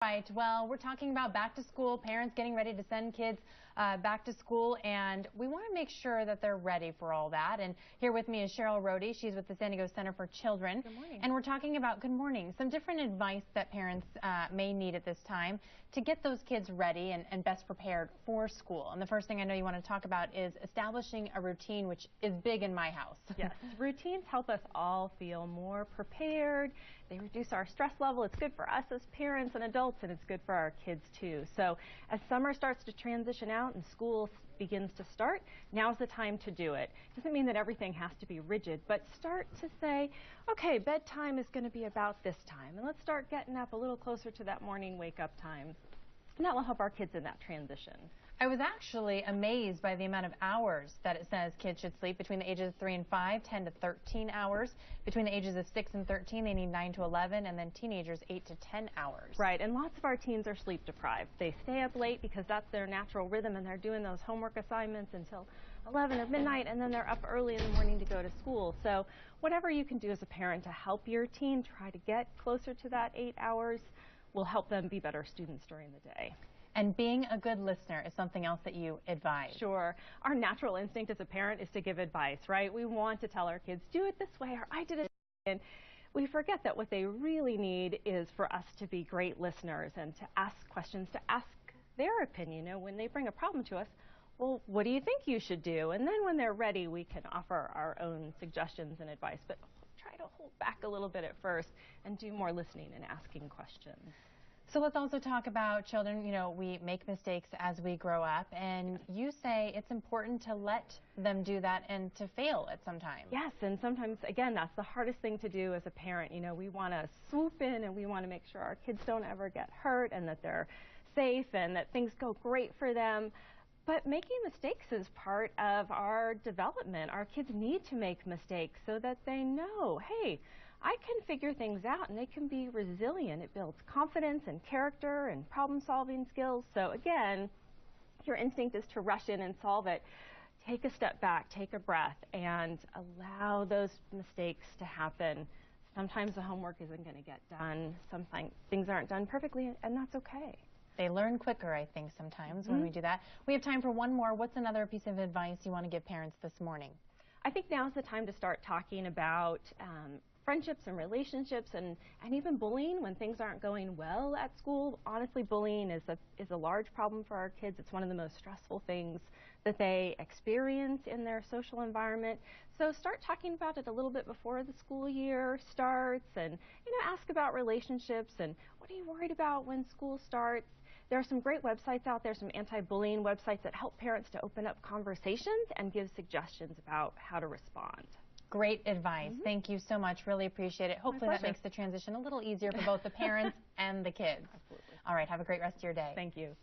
Right. Well, we're talking about back to school, parents getting ready to send kids back to school, and we want to make sure that they're ready for all that. And here with me is Cheryl Rohde. She's with the San Diego Center for Children. Good morning. And we're talking about, good morning, some different advice that parents may need at this time to get those kids ready and best prepared for school. And the first thing I know you want to talk about is establishing a routine, which is big in my house. Yes, routines help us all feel more prepared. They reduce our stress level. It's good for us as parents and adults, and it's good for our kids too. So as summer starts to transition out and school begins to start, now's the time to do it. Doesn't mean that everything has to be rigid, but start to say, okay, bedtime is going to be about this time, and let's start getting up a little closer to that morning wake-up time. And that will help our kids in that transition. I was actually amazed by the amount of hours that it says kids should sleep between the ages of 3 and 5, 10 to 13 hours. Between the ages of 6 and 13, they need 9 to 11, and then teenagers 8 to 10 hours. Right, and lots of our teens are sleep deprived. They stay up late because that's their natural rhythm, and they're doing those homework assignments until 11 or midnight, and then they're up early in the morning to go to school. So whatever you can do as a parent to help your teen try to get closer to that 8 hours will help them be better students during the day. And being a good listener is something else that you advise. Sure. Our natural instinct as a parent is to give advice, right? We want to tell our kids, do it this way, or I did it this way. And we forget that what they really need is for us to be great listeners and to ask questions, to ask their opinion. You know, when they bring a problem to us, well, what do you think you should do? And then when they're ready, we can offer our own suggestions and advice. But try to hold back a little bit at first and do more listening and asking questions. So let's also talk about children. You know, we make mistakes as we grow up, and you say it's important to let them do that and to fail at some time. Yes, and sometimes, again, that's the hardest thing to do as a parent. You know, we want to swoop in and we want to make sure our kids don't ever get hurt and that they're safe and that things go great for them. But making mistakes is part of our development. Our kids need to make mistakes so that they know, hey, I can figure things out, and they can be resilient. It builds confidence and character and problem-solving skills. So again, your instinct is to rush in and solve it. Take a step back, take a breath, and allow those mistakes to happen. Sometimes the homework isn't going to get done. Sometimes things aren't done perfectly, and that's okay. They learn quicker, I think, sometimes when we do that. We have time for one more. What's another piece of advice you want to give parents this morning? I think now's the time to start talking about friendships and relationships and even bullying when things aren't going well at school. Honestly, bullying is a large problem for our kids. It's one of the most stressful things that they experience in their social environment. So start talking about it a little bit before the school year starts, and ask about relationships and what are you worried about when school starts. There are some great websites out there, some anti-bullying websites that help parents to open up conversations and give suggestions about how to respond. Great advice. Thank you so much. Really appreciate it. Hopefully that makes the transition a little easier for both the parents and the kids. Absolutely. All right. Have a great rest of your day. Thank you.